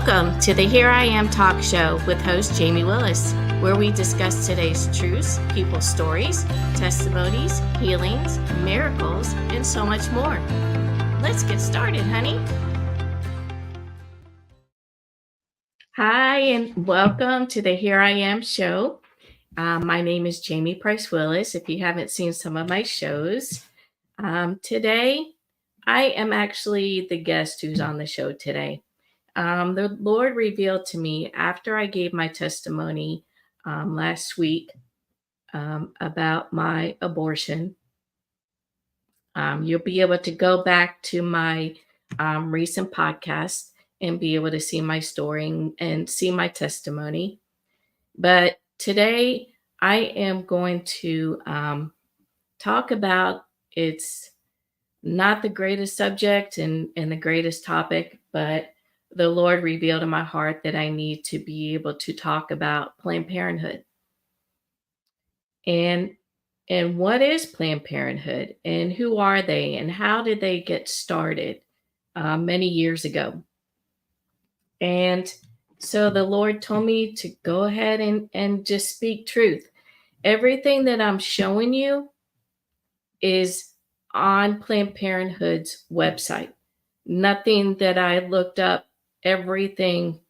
Welcome to the Here I Am talk show with host Jamie Willis, where we discuss today's truths, people's stories, testimonies, healings, miracles, and so much more. Let's get started, honey. Hi, and welcome to the Here I Am show. My name is Jamie Price Willis. If you haven't seen some of my shows, today I am actually the guest who's on the show today. The Lord revealed to me after I gave my testimony last week about my abortion. You'll be able to go back to my recent podcast and be able to see my story and see my testimony. But today I am going to talk about, it's not the greatest subject and the greatest topic, but the Lord revealed in my heart that I need to be able to talk about Planned Parenthood. And what is Planned Parenthood, and who are they, and how did they get started many years ago? And so the Lord told me to go ahead and just speak truth. Everything that I'm showing you is on Planned Parenthood's website. Nothing that I looked up, everything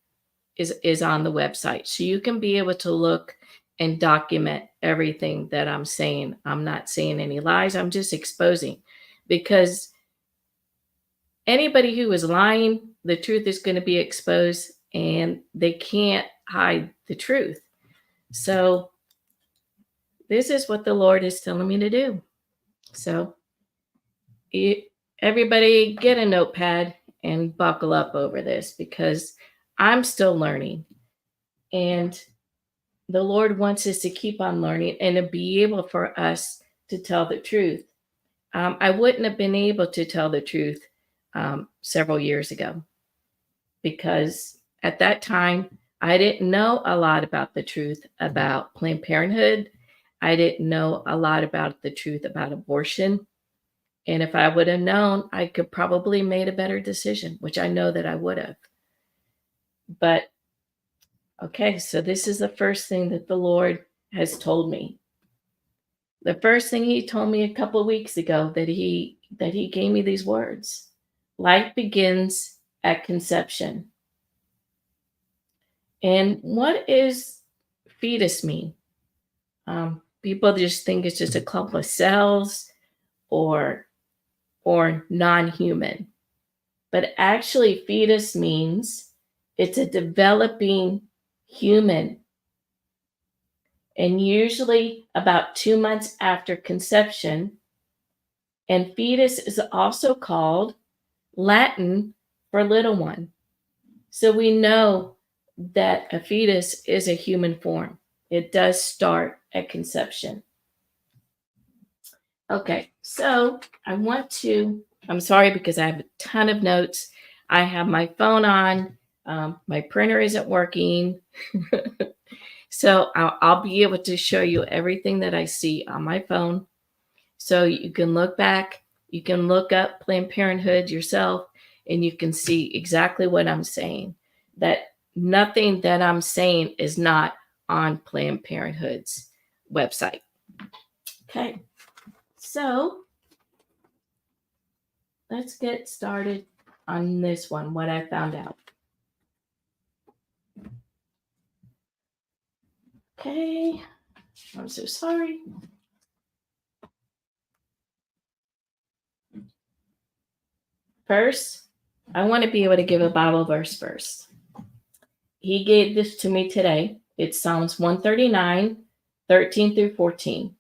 is on the website. So you can be able to look and document everything that I'm saying. I'm not saying any lies. I'm just exposing, because anybody who is lying, the truth is going to be exposed, and they can't hide the truth. So this is what the Lord is telling me to do. So everybody get a notepad and buckle up over this, because I'm still learning. And the Lord wants us to keep on learning and to be able for us to tell the truth. I wouldn't have been able to tell the truth several years ago, because at that time, I didn't know a lot about the truth about Planned Parenthood. I didn't know a lot about the truth about abortion. And if I would have known, I could probably made a better decision, which I know that I would have. But okay, so this is the first thing that the Lord has told me. The first thing he told me a couple of weeks ago, that he gave me these words. Life begins at conception. And what is fetus mean? People just think it's just a clump of cells or non-human. But actually, fetus means it's a developing human. And usually about 2 months after conception. And fetus is also called Latin for little one. So we know that a fetus is a human form. It does start at conception. Okay, so I'm sorry because I have a ton of notes. I have my phone on. My printer isn't working. So I'll be able to show you everything that I see on my phone. So you can look back, you can look up Planned Parenthood yourself, and you can see exactly what I'm saying. That nothing that I'm saying is not on Planned Parenthood's website. Okay, so let's get started on this one, what I found out. Okay, I'm so sorry. First, I want to be able to give a Bible verse first. He gave this to me today. It's Psalms 139, 13 through 14.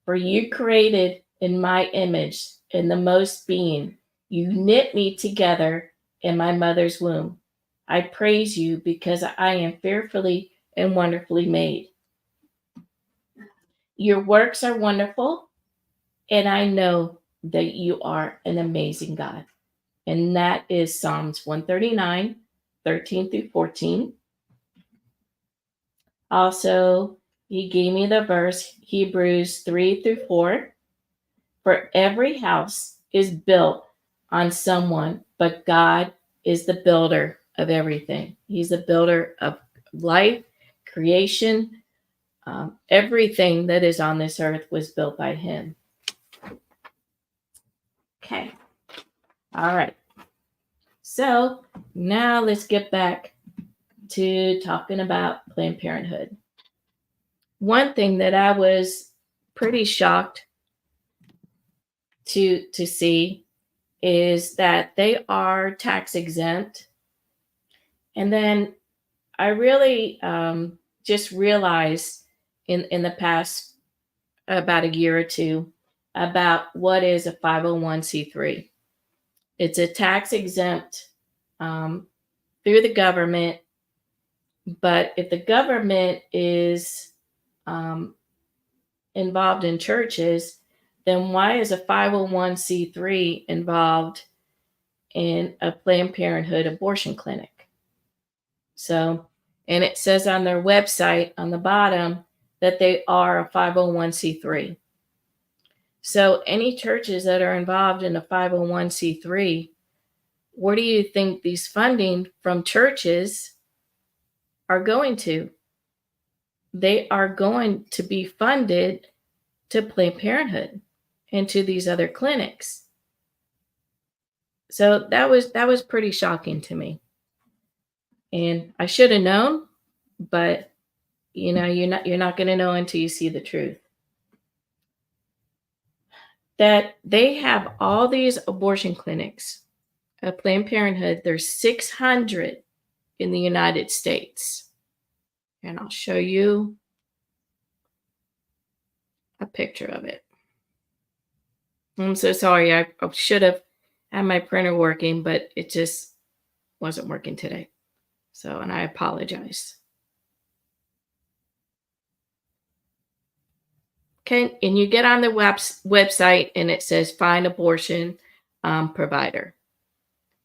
For you created in my image, in the most being. You knit me together in my mother's womb. I praise you because I am fearfully and wonderfully made. Your works are wonderful, and I know that you are an amazing God. And that is Psalms 139, 13 through 14. Also, he gave me the verse, Hebrews 3 through 4. For every house is built on someone, but God is the builder of everything. He's the builder of life, creation. Everything that is on this earth was built by him. Okay. All right. So now let's get back to talking about Planned Parenthood. One thing that I was pretty shocked to see is that they are tax exempt. And then I really just realized in the past about a year or two about what is a 501c3. It's a tax exempt through the government, but if the government is um, involved in churches, then why is a 501c3 involved in a Planned Parenthood abortion clinic? So, and it says on their website on the bottom that they are a 501c3. So, any churches that are involved in a 501c3, where do you think these funding from churches are going to? They are going to be funded to Planned Parenthood and to these other clinics. So that was pretty shocking to me. And I should have known, but you're not going to know until you see the truth. That they have all these abortion clinics at Planned Parenthood. There's 600 in the United States. And I'll show you a picture of it. I'm so sorry. I should have had my printer working, but it just wasn't working today. So, and I apologize. Okay, and you get on the website and it says find abortion provider.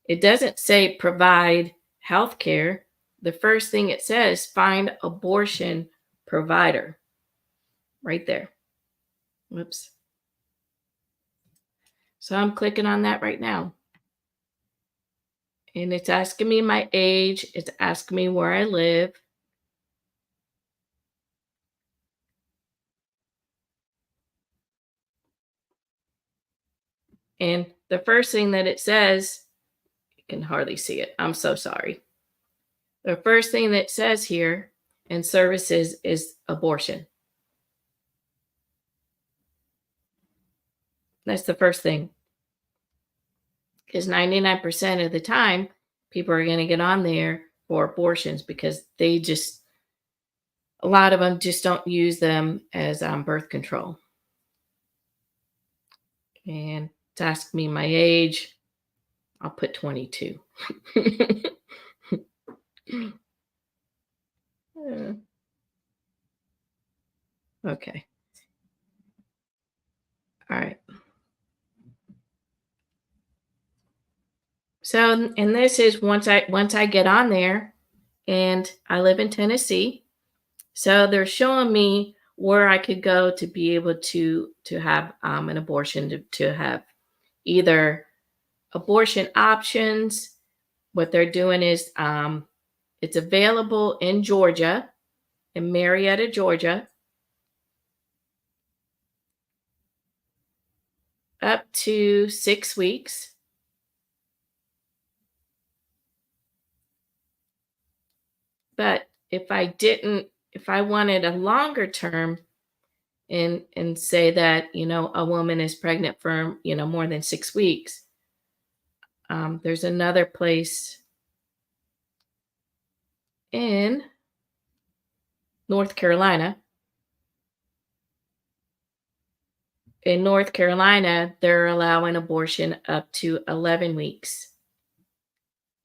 It doesn't say provide health care. The first thing it says, find abortion provider. Right there. Whoops. So I'm clicking on that right now. And it's asking me my age. It's asking me where I live. And the first thing that it says, you can hardly see it. I'm so sorry. The first thing that it says here in services is abortion. That's the first thing. Because 99% of the time, people are going to get on there for abortions because a lot of them just don't use them as birth control. And to ask me my age, I'll put 22. Okay. All right. So, and this is once I get on there, and I live in Tennessee. So they're showing me where I could go to be able to have an abortion, to have either abortion options. What they're doing is it's available in Georgia, in Marietta, Georgia, up to 6 weeks. But if I wanted a longer term and say that, a woman is pregnant for, more than 6 weeks, there's another place in North Carolina. In North Carolina, they're allowing abortion up to 11 weeks.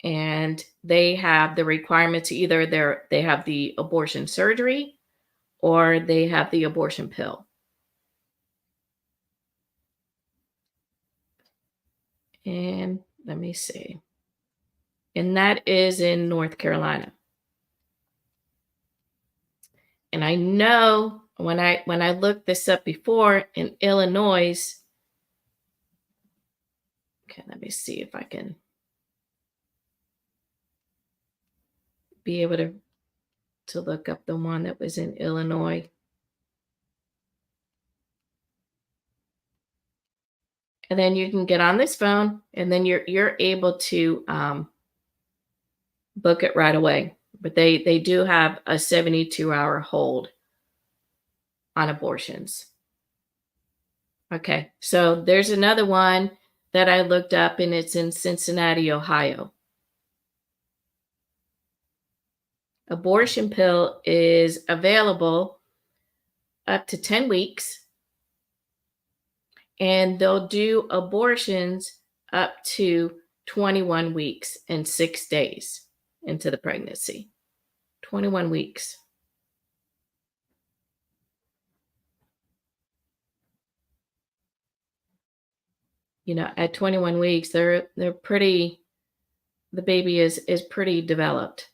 And they have the requirements, either they have the abortion surgery or they have the abortion pill. And let me see. And that is in North Carolina. And I know when I looked this up before in Illinois, okay, let me see if I can. be able to look up the one that was in Illinois. And then you can get on this phone, and then you're able to book it right away. But they do have a 72-hour hold on abortions. Okay, so there's another one that I looked up, and it's in Cincinnati, Ohio. Abortion pill is available up to 10 weeks, and they'll do abortions up to 21 weeks and 6 days into the pregnancy. 21 weeks. At 21 weeks, they're pretty, the baby is pretty developed.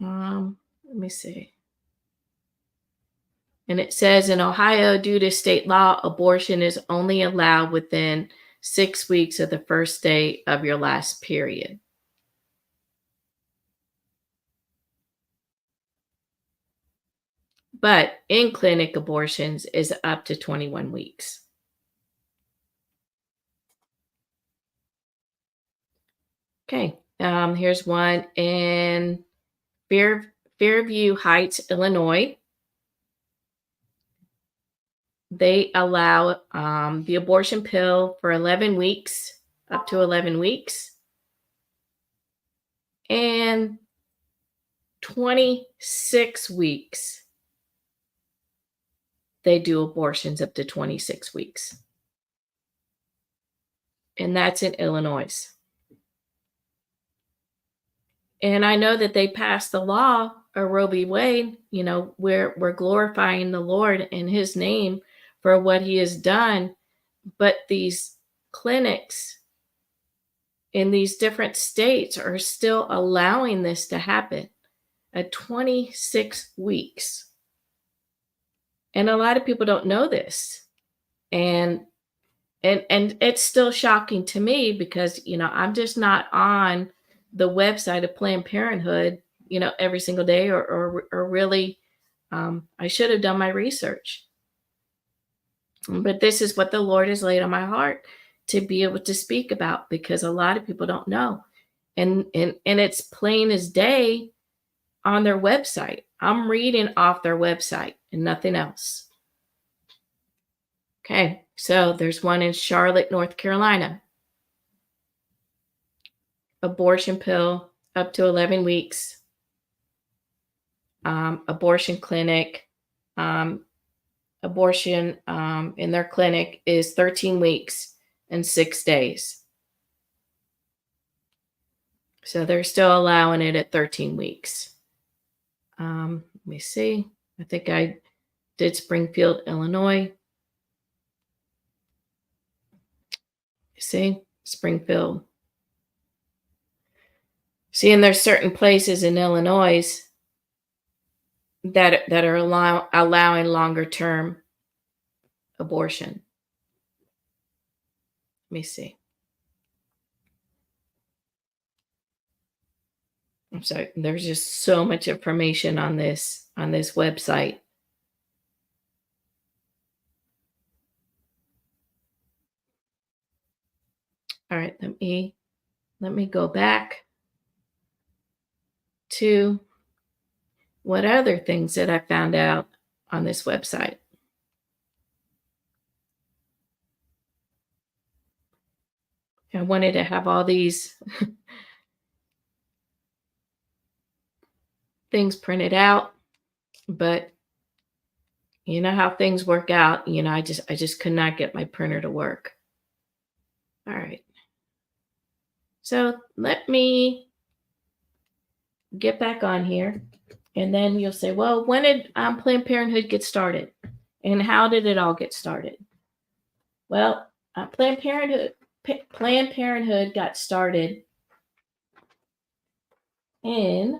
Let me see. And it says in Ohio, due to state law, abortion is only allowed within 6 weeks of the first day of your last period. But in clinic abortions is up to 21 weeks. Okay, here's one in Fairview Heights, Illinois. They allow the abortion pill for 11 weeks, up to 11 weeks, and 26 weeks. They do abortions up to 26 weeks. And that's in Illinois. And I know that they passed the law, a Roe v. Wade, where we're glorifying the Lord in his name for what he has done. But these clinics in these different states are still allowing this to happen at 26 weeks. And a lot of people don't know this. And it's still shocking to me because, I'm just not on the website of Planned Parenthood, every single day or really, I should have done my research. But this is what the Lord has laid on my heart to be able to speak about because a lot of people don't know. And it's plain as day on their website. I'm reading off their website and nothing else. Okay, so there's one in Charlotte, North Carolina. Abortion pill up to 11 weeks. Abortion clinic. Abortion in their clinic is 13 weeks and 6 days. So they're still allowing it at 13 weeks. Let me see. I think I did Springfield, Illinois. See, Springfield. See, and there's certain places in Illinois that are allowing longer term abortion. Let me see. I'm sorry. There's just so much information on this website. All right, let me go back to what other things that I found out on this website. I wanted to have all these things printed out, but you know how things work out. I just could not get my printer to work. All right. So let me get back on here, and then you'll say, well, when did Planned Parenthood get started? And how did it all get started? Well, Planned Parenthood got started in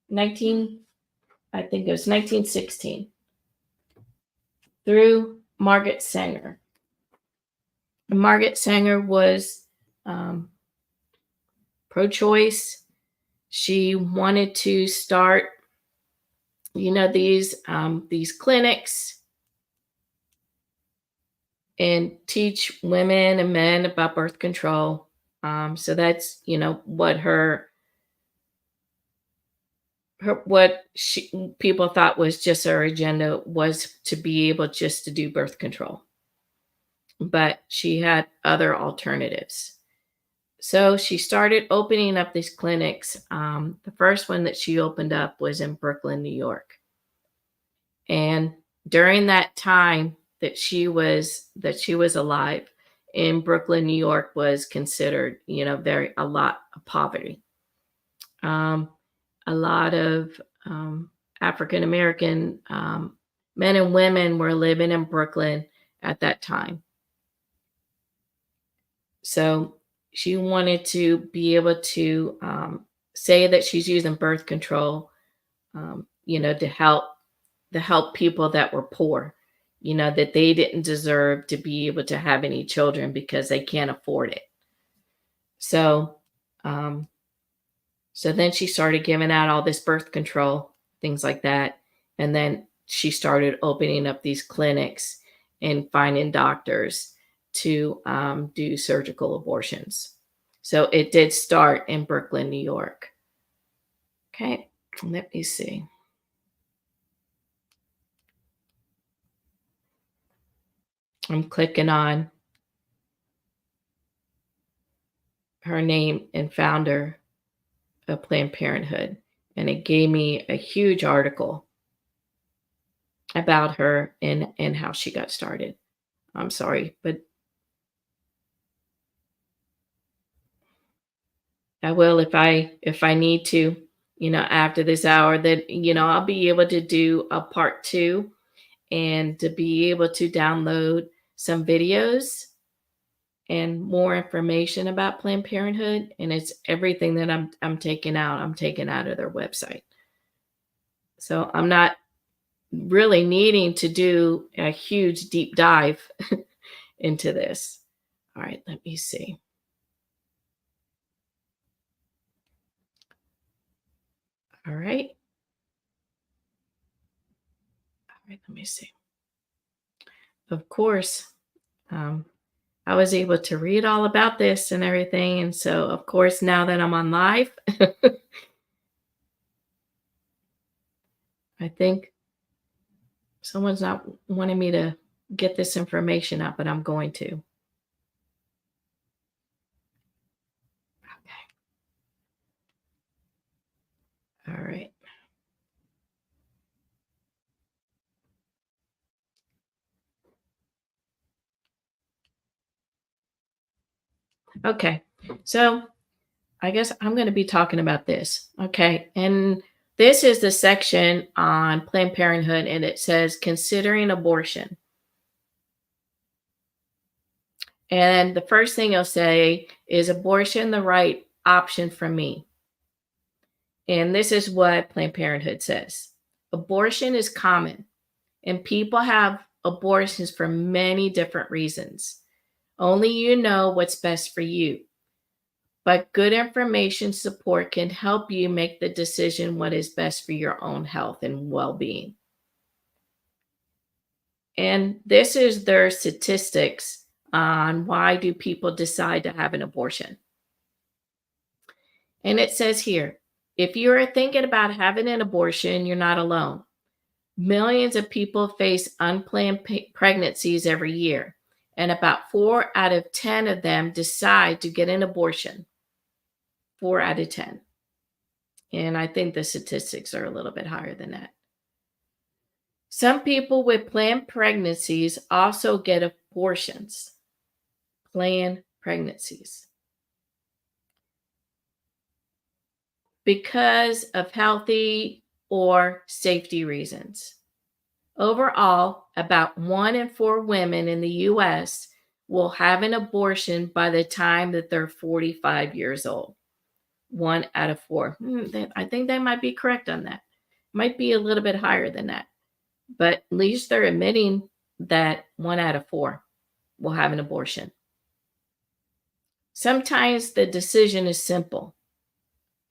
1916 through Margaret Sanger. Margaret Sanger was um, pro-choice. She wanted to start, these clinics and teach women and men about birth control. So that's what what she people thought was just her agenda was to be able just to do birth control, but she had other alternatives. So she started opening up these clinics. The first one that she opened up was in Brooklyn, New York. And during that time that she was alive, in Brooklyn, New York was considered, very a lot of poverty. Um, a lot of African American men and women were living in Brooklyn at that time. So she wanted to be able to say that she's using birth control, to help people that were poor, that they didn't deserve to be able to have any children because they can't afford it. So, um, so then she started giving out all this birth control, things like that, and then she started opening up these clinics and finding doctors to do surgical abortions. So it did start in Brooklyn, New York. Okay, let me see. I'm clicking on her name and founder of Planned Parenthood, and it gave me a huge article about her and how she got started. I'm sorry, but I will if I need to, after this hour that I'll be able to do a part 2 and to be able to download some videos and more information about Planned Parenthood, and it's everything that I'm taking out. I'm taking out of their website. So I'm not really needing to do a huge deep dive into this. All right, let me see. All right. All right, let me see. Of course, um, I was able to read all about this and everything. And so, of course, now that I'm on live, I think someone's not wanting me to get this information out, but I'm going to. All right. Okay. So I guess I'm going to be talking about this. Okay. And this is the section on Planned Parenthood, and it says considering abortion. And the first thing you'll say is abortion the right option for me? And this is what Planned Parenthood says. Abortion is common, and people have abortions for many different reasons. Only you know what's best for you. But good information support can help you make the decision what is best for your own health and well being. And this is their statistics on why do people decide to have an abortion. And it says here, if you're thinking about having an abortion, you're not alone. Millions of people face unplanned pregnancies every year, and about 4 out of 10 of them decide to get an abortion. 4 out of 10. And I think the statistics are a little bit higher than that. Some people with planned pregnancies also get abortions. Planned pregnancies. Because of healthy or safety reasons. Overall, about 1 in 4 women in the US will have an abortion by the time that they're 45 years old. 1 out of 4. I think they might be correct on that. Might be a little bit higher than that. But at least they're admitting that 1 out of 4 will have an abortion. Sometimes the decision is simple,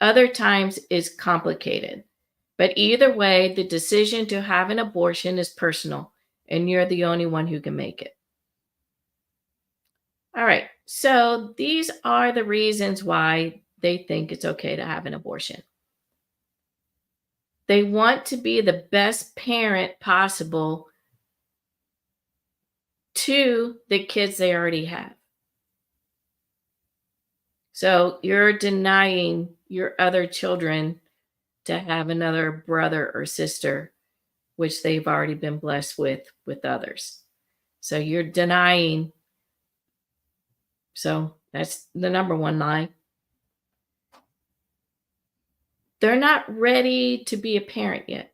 other times it's complicated. But either way, the decision to have an abortion is personal, and you're the only one who can make it. All right, so these are the reasons why they think it's okay to have an abortion. They want to be the best parent possible to the kids they already have. So you're denying your other children to have another brother or sister, which they've already been blessed with others. So you're denying. So that's the number one lie. They're not ready to be a parent yet.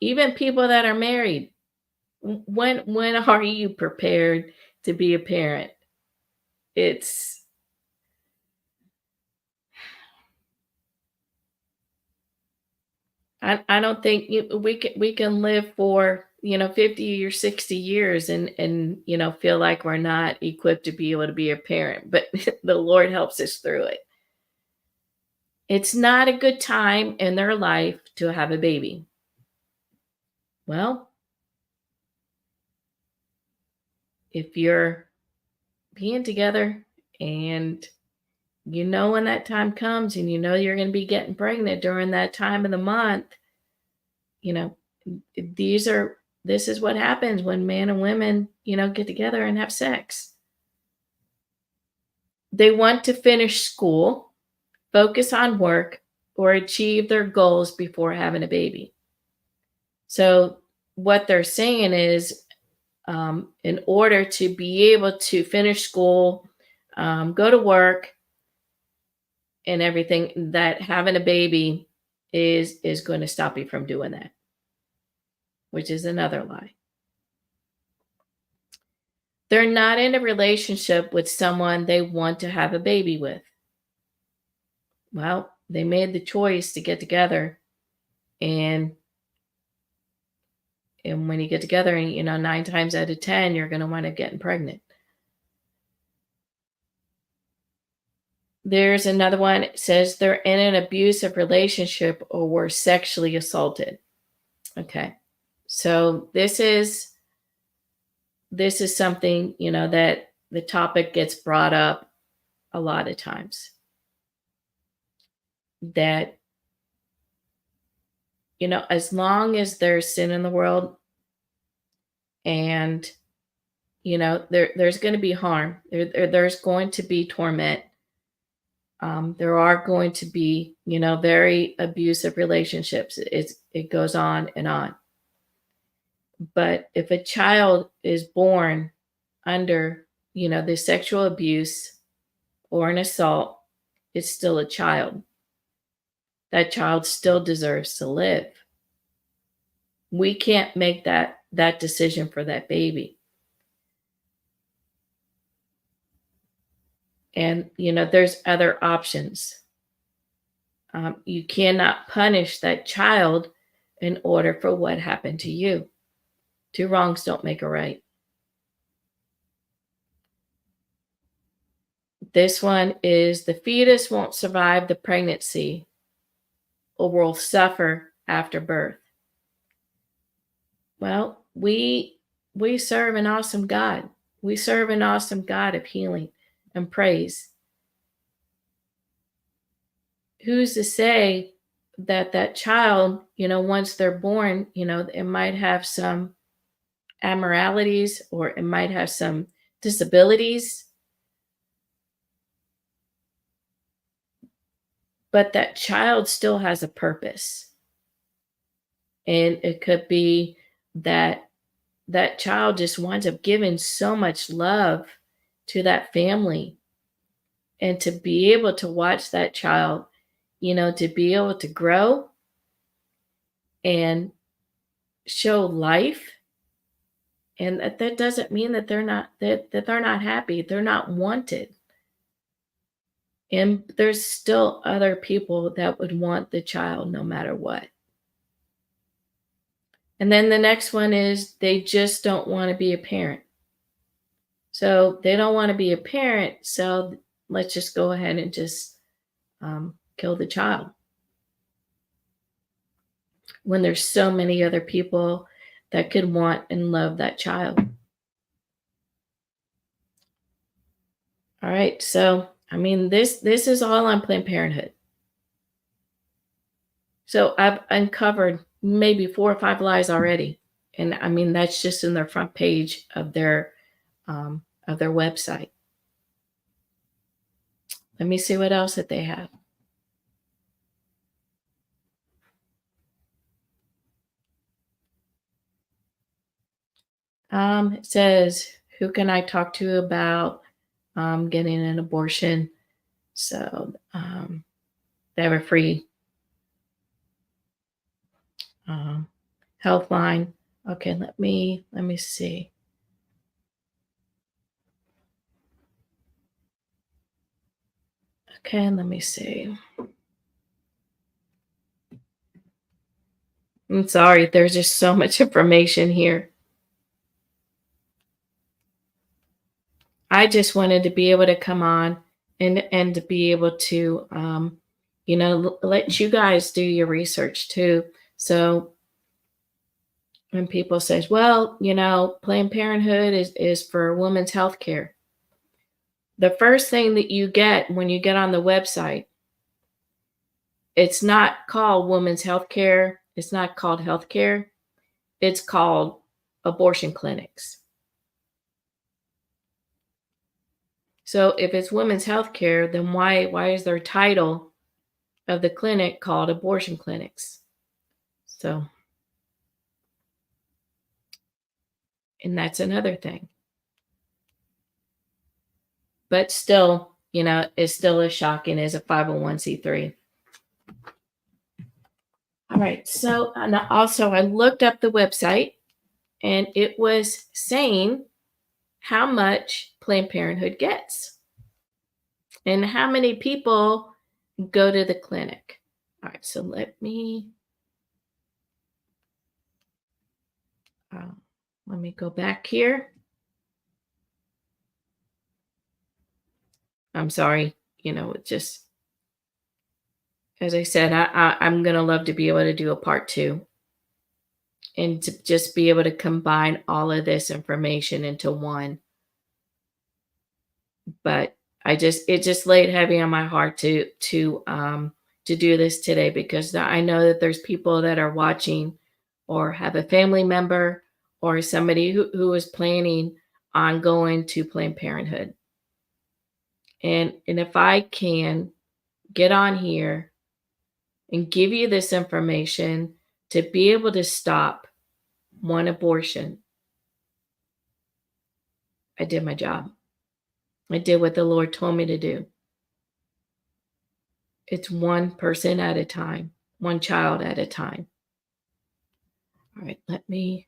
Even people that are married, when are you prepared to be a parent? It's I don't think we can live for 50 or 60 years and feel like we're not equipped to be able to be a parent, but the Lord helps us through it. It's not a good time in their life to have a baby. Well, if you're being together and when that time comes and you're going to be getting pregnant during that time of the month, you know, this is what happens when man and women, get together and have sex. They want to finish school, focus on work, or achieve their goals before having a baby. So what they're saying is, in order to be able to finish school, go to work, and everything, that having a baby is going to stop you from doing that, which is another lie. They're not in a relationship with someone they want to have a baby with. Well, they made the choice to get together, and when you get together, and 9 times out of 10 you're going to wind up getting pregnant. There's another one. It says they're in an abusive relationship or were sexually assaulted. Okay. So this is something, that the topic gets brought up a lot of times. That, as long as there's sin in the world, and, there's going to be harm, there's going to be torment. There are going to be, very abusive relationships. It goes on and on. But if a child is born under, the sexual abuse or an assault, it's still a child. That child still deserves to live. We can't make that decision for that baby. And there's other options. You cannot punish that child in order for what happened to you. Two wrongs don't make a right. This one is the fetus won't survive the pregnancy or will suffer after birth. Well, we serve an awesome God. We serve an awesome God of healing and praise. Who's to say that child, once they're born, it might have some abnormalities or it might have some disabilities, but that child still has a purpose. And it could be that that child just winds up giving so much love to that family, and to be able to watch that child, to be able to grow and show life. And that doesn't mean that they're not happy, they're not wanted. And there's still other people that would want the child no matter what. And then the next one is they just don't want to be a parent. So they don't want to be a parent. So let's just go ahead and just kill the child when there's so many other people that could want and love that child. All right. So, I mean, this is all on Planned Parenthood. So I've uncovered maybe 4 or 5 lies already. And I mean, that's just in their front page of their website. Let me see what else that they have. It says, who can I talk to about getting an abortion? So they have a free um, health line. Okay, let me see. Okay, let me see. I'm sorry, there's just so much information here. I just wanted to be able to come on and to be able to let you guys do your research too. So when people says, well, Planned Parenthood is for women's health care. The first thing that you get when you get on the website, it's not called women's health care. It's not called health care. It's called abortion clinics. So if it's women's health care, then why is their title of the clinic called abortion clinics? So, and that's another thing. But still, it's still as shocking as a 501c3. All right. So, and also, I looked up the website and it was saying how much Planned Parenthood gets and how many people go to the clinic. All right. So, uh, let me go back here. I'm sorry. It just, as I said, I'm going to love to be able to do a part two and to just be able to combine all of this information into one. But it just laid heavy on my heart to do this today because I know that there's people that are watching or have a family member or somebody who is planning on going to Planned Parenthood. And if I can get on here and give you this information to be able to stop one abortion, I did my job. I did what the Lord told me to do. It's one person at a time, one child at a time. All right, let me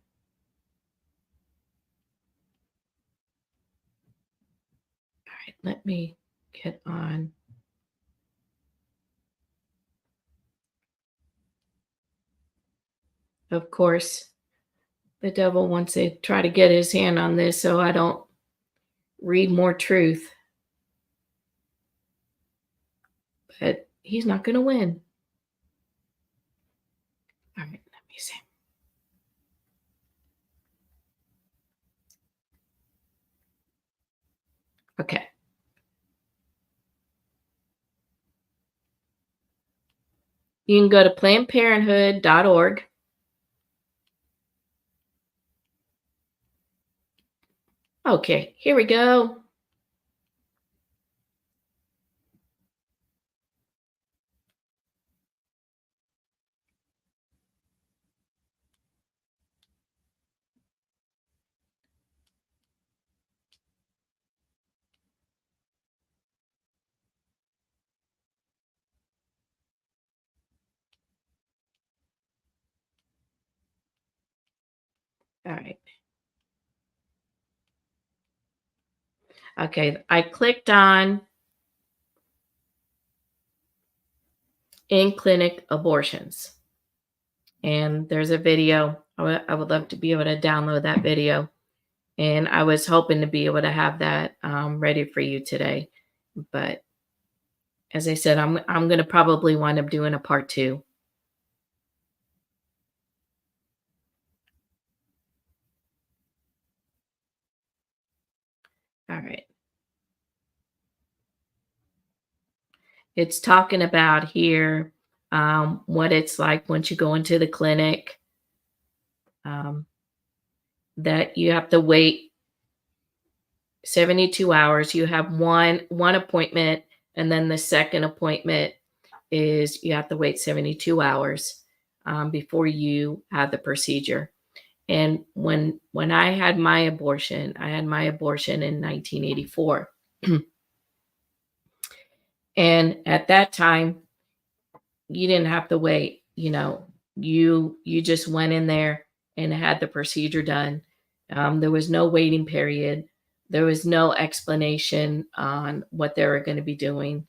get on. Of course, the devil wants to try to get his hand on this so I don't read more truth. But he's not going to win. All right, let me see. Okay. You can go to plannedparenthood.org. Okay, here we go. All right. Okay, I clicked on in clinic abortions. And there's a video. I would love to be able to download that video And I was hoping to be able to have that ready for you today. But as I said, I'm going to probably wind up doing a part two. All right. It's talking about here what it's like once you go into the clinic, um, that you have to wait 72 hours. You have one appointment, and then the second appointment is you have to wait 72 hours before you have the procedure. And when I had my abortion in 1984. And at that time, you didn't have to wait. You just went in there and had the procedure done. There was no waiting period. There was no explanation on what they were going to be doing.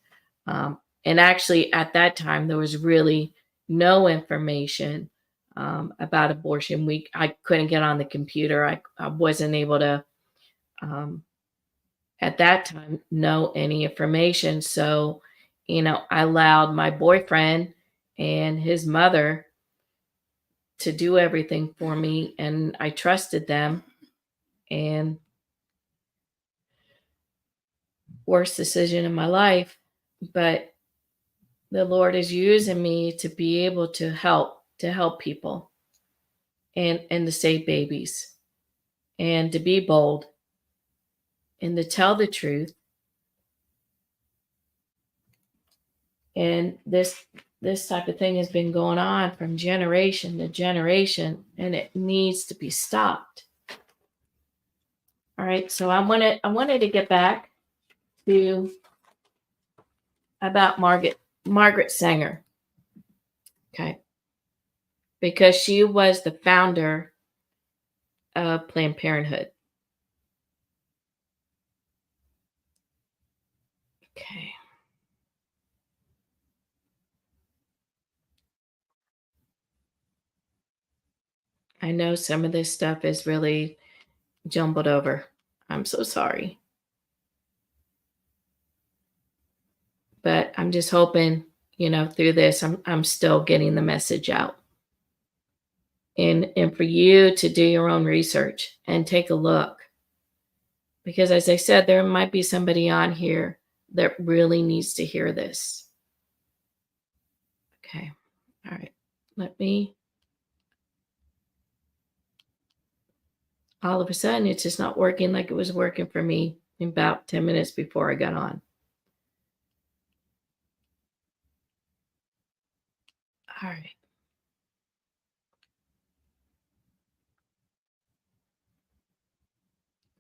And actually, at that time, there was really no information about abortion. I couldn't get on the computer. I wasn't able to um, at that time know any information. So, I allowed my boyfriend and his mother to do everything for me, and I trusted them. And worst decision in my life, but the Lord is using me to be able to help people and to save babies and to be bold and to tell the truth. And this type of thing has been going on from generation to generation, and it needs to be stopped. All right, so I wanted to get back to about Margaret Sanger, okay, because she was the founder of Planned Parenthood. Okay, I know some of this stuff is really jumbled over. I'm so sorry, but I'm just hoping, through this, I'm still getting the message out. And for you to do your own research and take a look, because as I said, there might be somebody on here that really needs to hear this. Okay. All right. Let me All of a sudden it's just not working like it was working for me about 10 minutes before I got on. All right.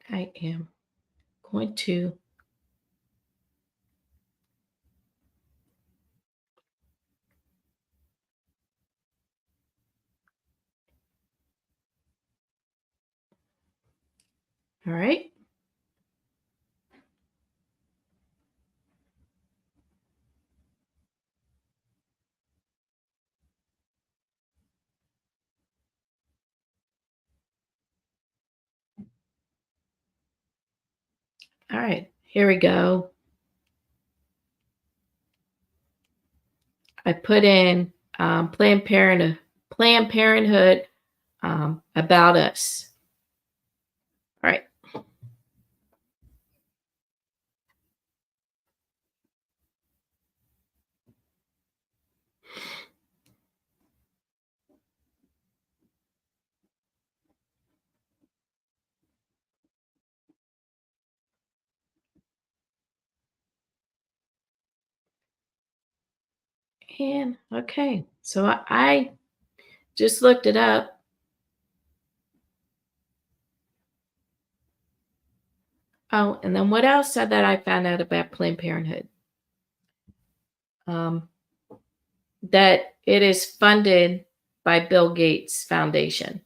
I am going to All right. All right. Here we go. I put in Planned Parenthood about us. All right. And okay. So I just looked it up. Oh, and then what else that I found out about Planned Parenthood? Um, that it is funded by Bill Gates Foundation,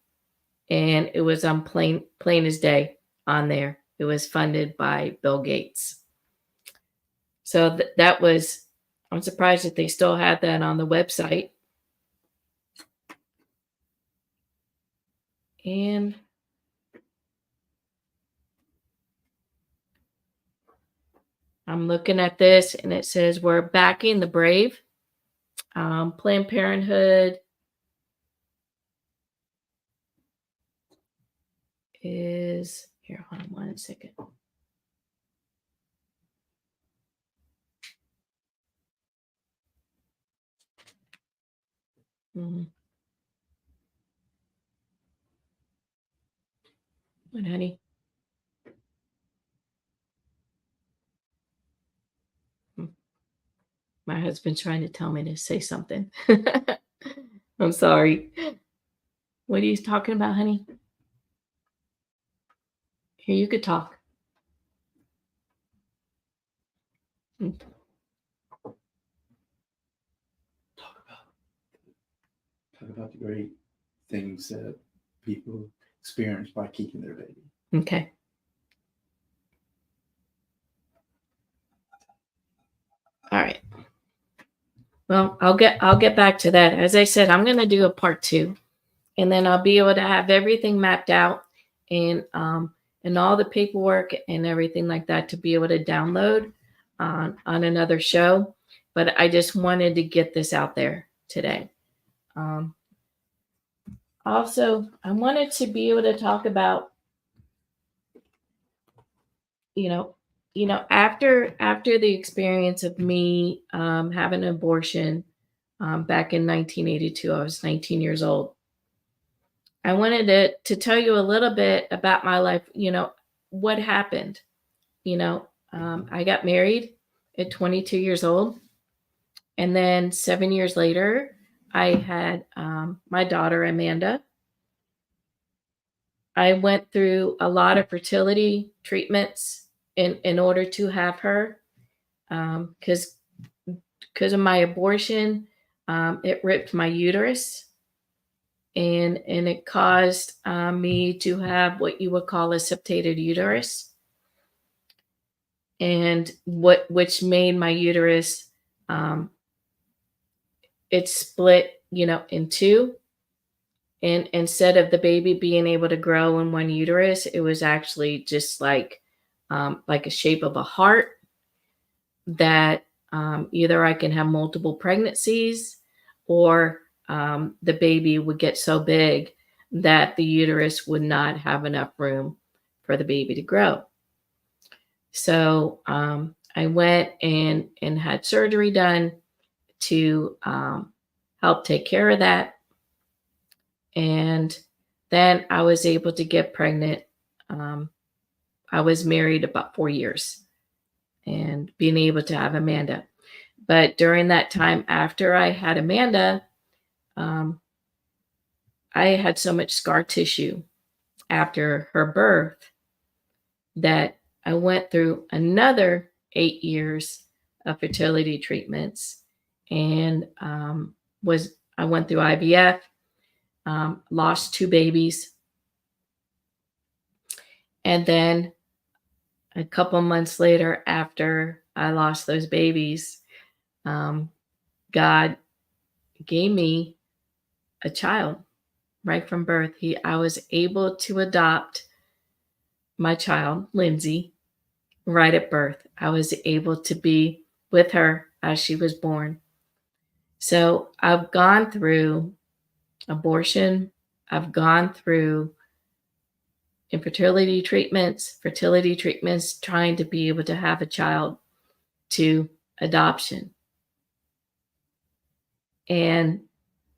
and it was on plain as day on there. It was funded by Bill Gates. So that was. I'm surprised that they still had that on the website. And I'm looking at this and it says we're backing the brave. Planned Parenthood is here. Hold on 1 second. Mhm. What, honey? Hmm. My husband's trying to tell me to say something. I'm sorry. What are you talking about, honey? Here, you could talk. Mm. Talk about the great things that people experience by keeping their baby. Okay. All right. Well, I'll get back to that. As I said, I'm going to do a part 2, and then I'll be able to have everything mapped out and all the paperwork and everything like that to be able to download on another show. But I just wanted to get this out there today. Also, I wanted to be able to talk about, you know, after the experience of me having an abortion back in 1982. I was 19 years old. I wanted to tell you a little bit about my life, what happened. I got married at 22 years old. And then 7 years later, I had my daughter, Amanda. I went through a lot of fertility treatments in order to have her because of my abortion. It ripped my uterus and it caused me to have what you would call a septated uterus, and which made my uterus it split in two, and instead of the baby being able to grow in one uterus, it was actually just like a shape of a heart that either I can have multiple pregnancies or the baby would get so big that the uterus would not have enough room for the baby to grow. So I went and had surgery done to help take care of that. And then I was able to get pregnant. I was married about 4 years and being able to have Amanda. But during that time after I had Amanda, I had so much scar tissue after her birth that I went through another 8 years of fertility treatments, and I went through IVF, lost 2 babies, and then a couple months later, after I lost those babies, God gave me a child right from birth. I was able to adopt my child, Lindsay, right at birth. I was able to be with her as she was born. So I've gone through abortion. I've gone through fertility treatments, trying to be able to have a child, to adoption. And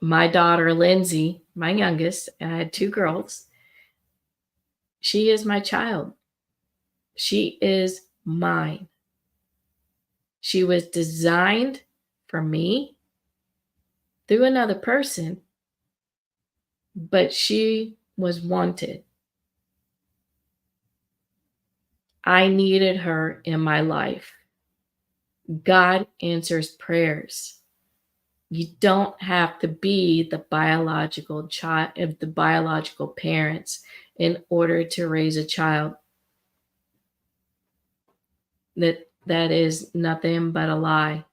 my daughter, Lindsay, my youngest, and I had 2 girls, she is my child. She is mine. She was designed for me through another person, but she was wanted. I needed her in my life. God answers prayers. You don't have to be the biological child of the biological parents in order to raise a child. That is nothing but a lie.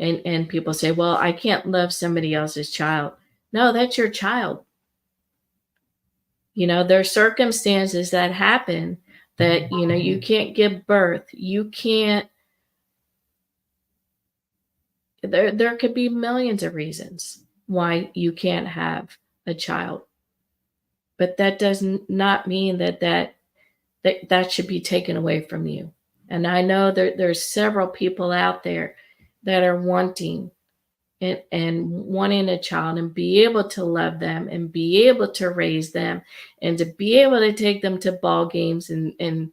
And people say, well, I can't love somebody else's child. No, that's your child. There are circumstances that happen that you can't give birth. You can't There could be millions of reasons why you can't have a child, but that does not mean that should be taken away from you. And I know there's several people out there that are wanting and wanting a child and be able to love them and be able to raise them and to be able to take them to ball games and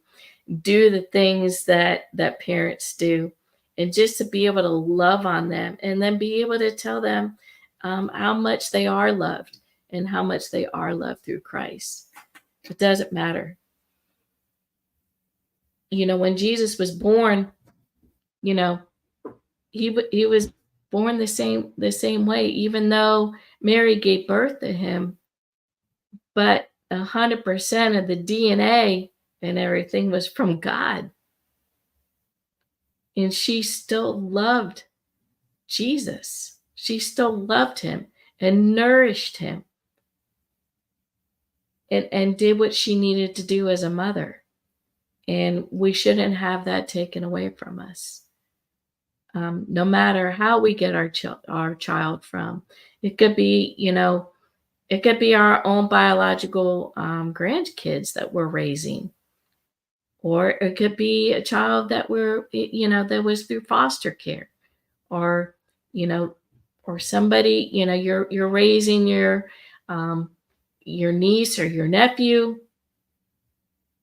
do the things that parents do, and just to be able to love on them and then be able to tell them how much they are loved and how much they are loved through Christ. It doesn't matter. When Jesus was born, you know, he was born the same way, even though Mary gave birth to him, but 100% of the DNA and everything was from God. And she still loved Jesus. She still loved him and nourished him and did what she needed to do as a mother. And we shouldn't have that taken away from us. No matter how we get our child from, it could be, it could be our own biological grandkids that we're raising, or it could be a child that that was through foster care, or you know, or somebody, you're raising your niece or your nephew,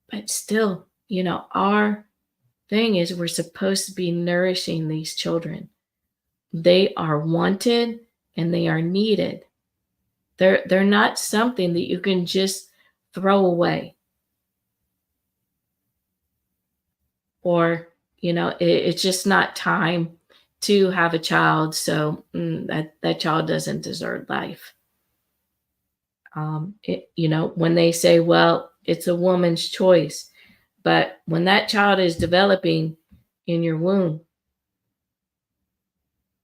but still, our thing is we're supposed to be nourishing these children. They are wanted and they are needed. They're not something that you can just throw away, or it's just not time to have a child, so that child doesn't deserve life. When they say, well, it's a woman's choice, but when that child is developing in your womb,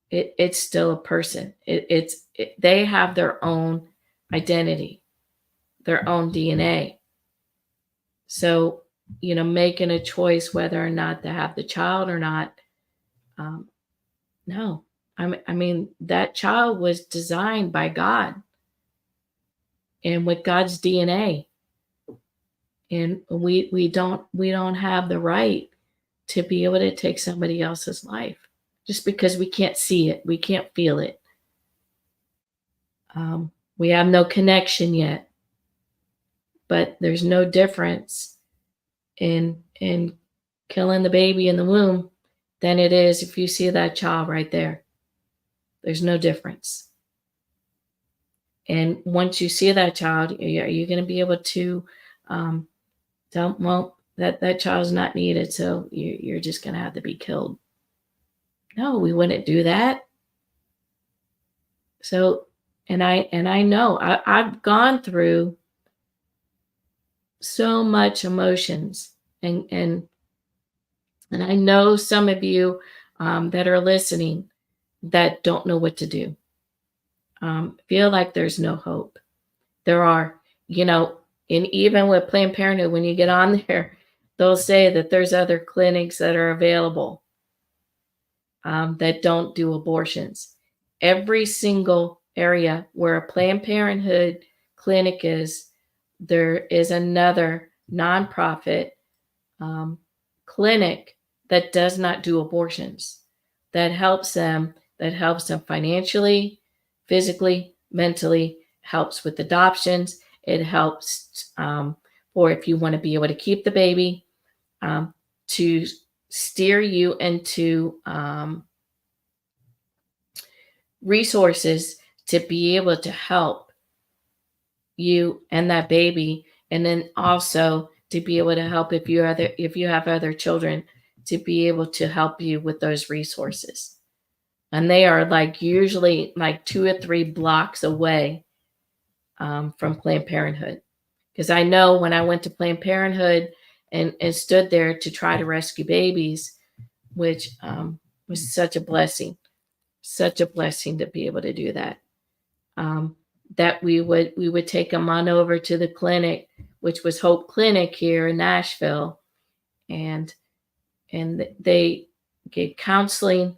it's still a person. They have their own identity, their own DNA. So, making a choice whether or not to have the child or not, no. I mean, that child was designed by God and with God's DNA. And we don't have the right to be able to take somebody else's life just because we can't see it, we can't feel it. We have no connection yet, but there's no difference in killing the baby in the womb than it is if you see that child right there. There's no difference. And once you see that child, are you going to be able to tell, well, that child's not needed, so you're just going to have to be killed? No, we wouldn't do that. So, and I know I've gone through so much emotions, and I know some of you that are listening that don't know what to do, feel like there's no hope. There are, and even with Planned Parenthood, when you get on there, they'll say that there's other clinics that are available that don't do abortions. Every single area where a Planned Parenthood clinic is, there is another nonprofit clinic that does not do abortions, that helps them financially, physically, mentally, helps with adoptions. It helps, or if you want to be able to keep the baby, to steer you into resources to be able to help you and that baby, and then also to be able to help if you have other children, to be able to help you with those resources. And they are usually 2 or 3 blocks away from Planned Parenthood. Because I know when I went to Planned Parenthood and stood there to try to rescue babies, which was such a blessing to be able to do that. That we would take them on over to the clinic, which was Hope Clinic here in Nashville, and they gave counseling.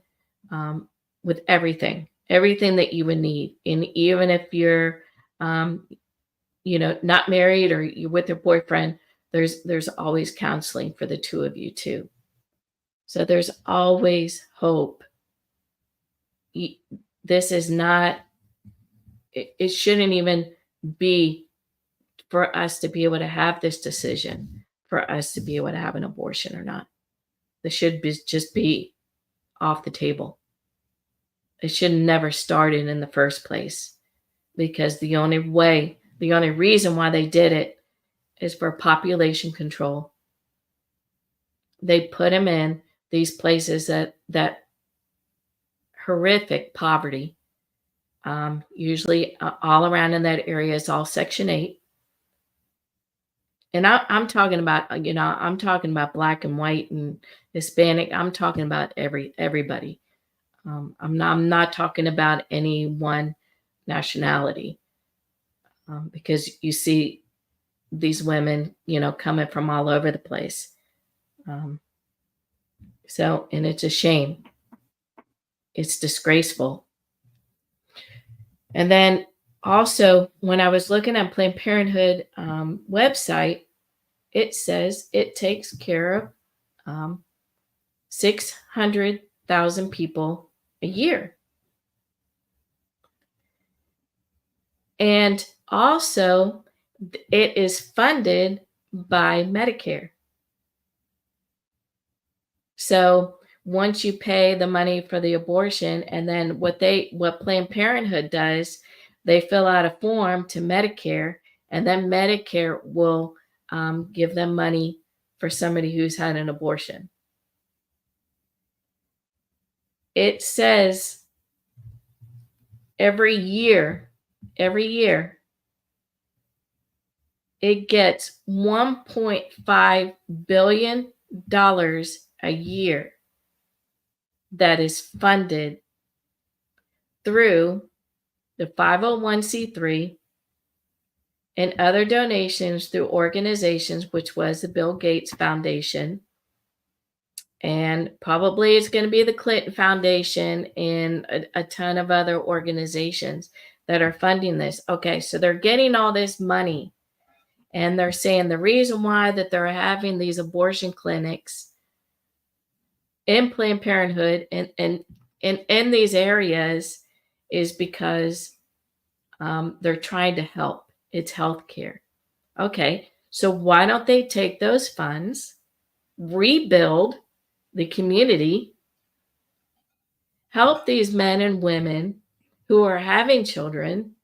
with everything that you would need. And even if you're, um, not married or you're with your boyfriend, there's always counseling for the two of you too. So there's always hope. Y- This is not, it shouldn't even be for us to be able to have this decision, for us to be able to have an abortion or not. This should just be off the table. It should never started in the first place, because the only reason why they did it is for population control. They put them in these places that horrific poverty. Usually all around in that area is all Section 8. And I'm talking about, I'm talking about black and white and Hispanic. I'm talking about everybody. I'm not talking about any one nationality, because you see these women, coming from all over the place. Um, and it's a shame. It's disgraceful. And then also, when I was looking at Planned Parenthood website, it says it takes care of 600,000 people a year. And also, it is funded by Medicare. So once you pay the money for the abortion, and then what Planned Parenthood does, they fill out a form to Medicare, and then Medicare will give them money for somebody who's had an abortion. It says every year, it gets $1.5 billion a year that is funded through the 501c3 and other donations through organizations, which was the Bill Gates Foundation. And probably it's going to be the Clinton Foundation and a ton of other organizations that are funding this. Okay, so they're getting all this money, and they're saying the reason why that they're having these abortion clinics in Planned Parenthood and in these areas is because they're trying to help. It's healthcare. Okay, so why don't they take those funds, rebuild the community, help these men and women who are having children?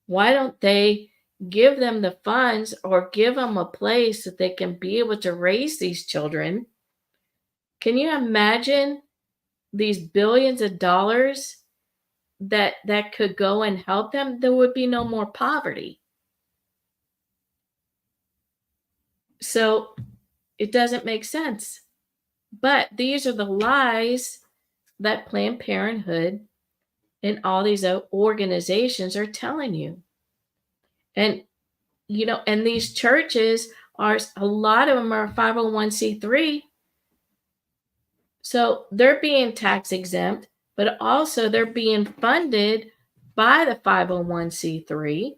Why don't they give them the funds or give them a place that they can be able to raise these children? Can you imagine these billions of dollars that could go and help them? There would be no more poverty. So it doesn't make sense. But these are the lies that Planned Parenthood and all these organizations are telling you. And, and these churches a lot of them are 501c3. So they're being tax exempt, but also they're being funded by the 501c3.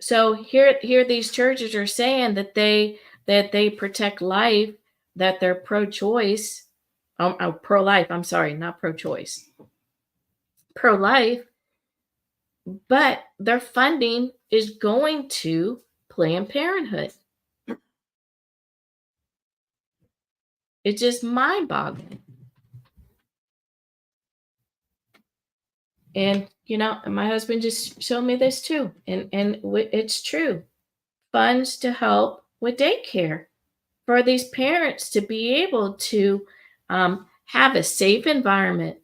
So here these churches are saying that they protect life, that they're pro-choice, pro-life. I'm sorry, not pro-choice, pro-life, but their funding is going to Planned Parenthood. It's just mind-boggling. And my husband just showed me this too, and it's true. Funds to help with daycare for these parents to be able to have a safe environment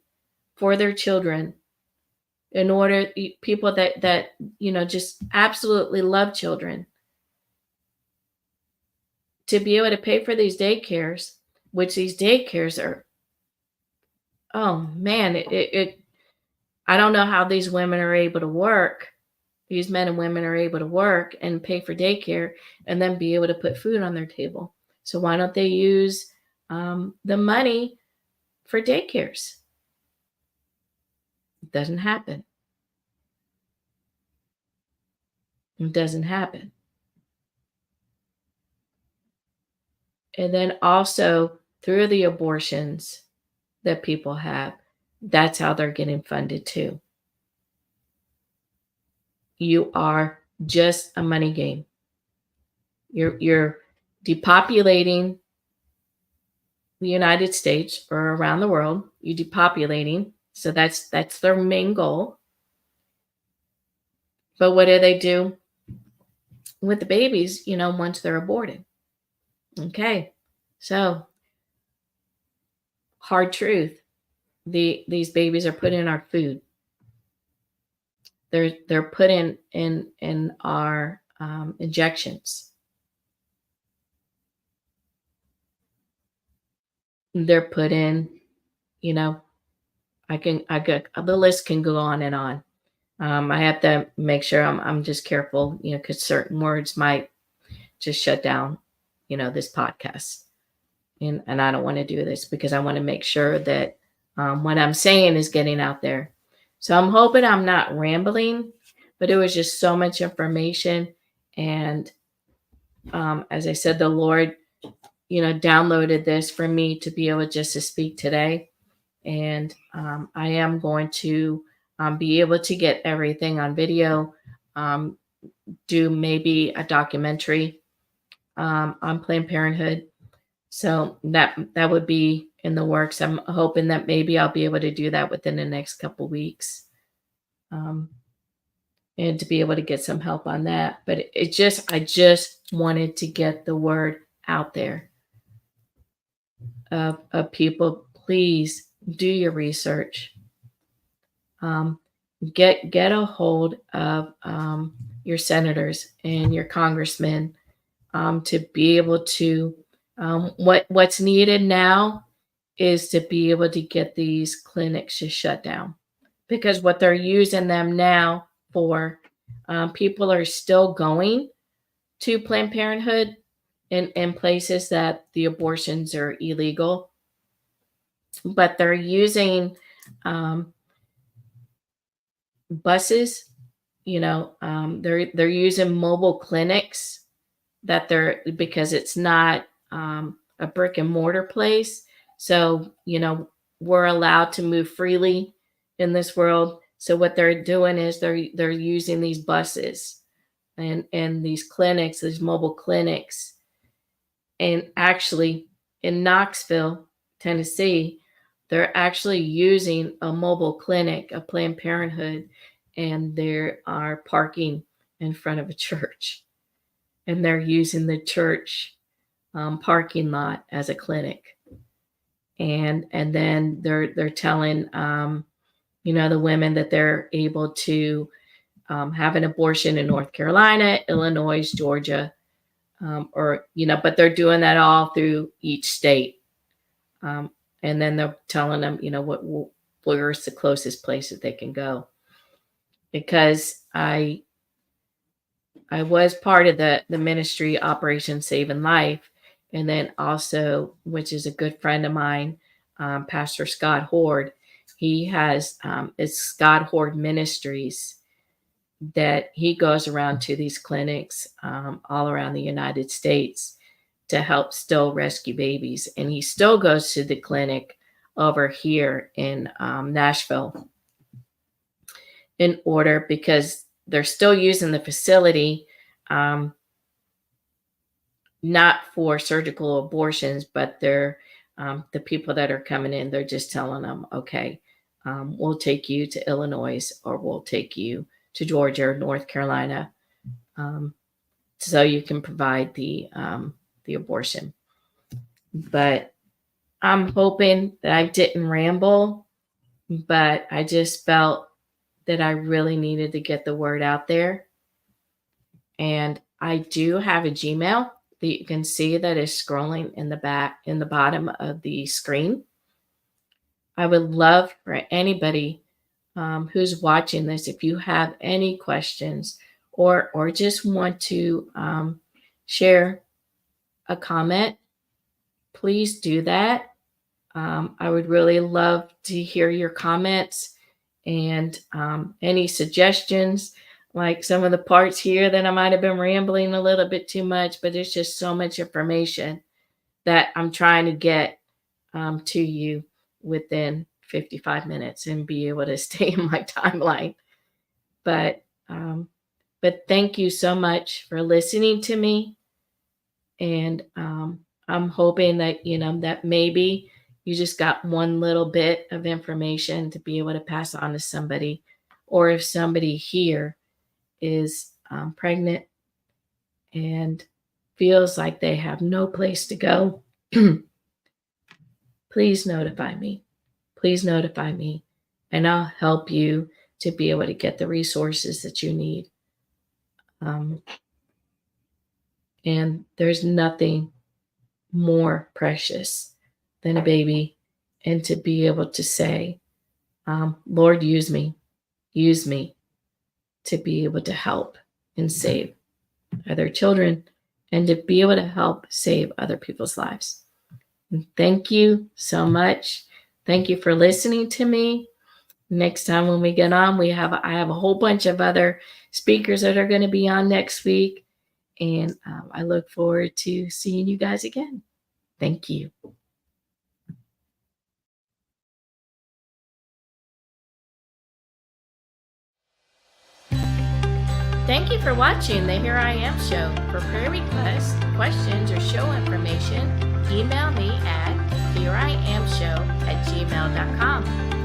for their children, in order people that just absolutely love children to be able to pay for these daycares, which these daycares are, oh man, I don't know how these women are able to work. These men and women are able to work and pay for daycare and then be able to put food on their table. So why don't they use the money for daycares. It doesn't happen. It doesn't happen. And then also through the abortions that people have, that's how they're getting funded too. You are just a money game. You're depopulating the United States or around the world. You're depopulating. So that's their main goal. But what do they do with the babies, once they're aborted? Okay. So hard truth. These babies are put in our food. They're put in our injections. They're put in, the list can go on and on. I have to make sure I'm just careful, because certain words might just shut down, this podcast. And I don't want to do this because I want to make sure that what I'm saying is getting out there. So I'm hoping I'm not rambling, but it was just so much information. And as I said, the Lord, downloaded this for me to be able just to speak today. And I am going to be able to get everything on video, do maybe a documentary on Planned Parenthood. So that would be in the works. I'm hoping that maybe I'll be able to do that within the next couple weeks, and to be able to get some help on that. But I just wanted to get the word out there of people. Please do your research. Get a hold of your senators and your congressmen to be able to. What's needed now is to be able to get these clinics to shut down, because what they're using them now for, people are still going to Planned Parenthood in places that the abortions are illegal, but they're using buses. They're using mobile clinics because it's not a brick and mortar place. So, we're allowed to move freely in this world. So what they're doing is they're using these buses and these clinics, these mobile clinics. And actually in Knoxville, Tennessee, they're actually using a mobile clinic, a Planned Parenthood, and they are parking in front of a church. And they're using the church parking lot as a clinic, and then they're telling the women that they're able to have an abortion in North Carolina, Illinois, Georgia, but they're doing that all through each state, and then they're telling them where's the closest place that they can go. Because I was part of the ministry Operation Saving Life. And then also, which is a good friend of mine, Pastor Scott Hord, he has it's Scott Hord Ministries, that he goes around to these clinics all around the United States to help still rescue babies. And he still goes to the clinic over here in Nashville because they're still using the facility, not for surgical abortions, but they're the people that are coming in, they're just telling them, okay, we'll take you to Illinois, or we'll take you to Georgia or North Carolina, so you can provide the abortion. But I'm hoping that I didn't ramble, but I just felt that I really needed to get the word out there. And I do have a Gmail that you can see that is scrolling in the bottom of the screen. I would love for anybody who's watching this, if you have any questions or just want to share a comment, please do that. I would really love to hear your comments and any suggestions. Like some of the parts here that I might have been rambling a little bit too much, but it's just so much information that I'm trying to get to you within 55 minutes and be able to stay in my timeline. But thank you so much for listening to me, and I'm hoping that that maybe you just got one little bit of information to be able to pass on to somebody, or if somebody here is pregnant and feels like they have no place to go, please notify me. Please notify me, and I'll help you to be able to get the resources that you need. And there's nothing more precious than a baby, and to be able to say, Lord, use me to be able to help and save other children, and to be able to help save other people's lives. And thank you so much. Thank you for listening to me. Next time when we get on, I have a whole bunch of other speakers that are going to be on next week. And I look forward to seeing you guys again. Thank you. Thank you for watching the Here I Am Show. For prayer requests, questions, or show information, email me at hereiamshow@gmail.com.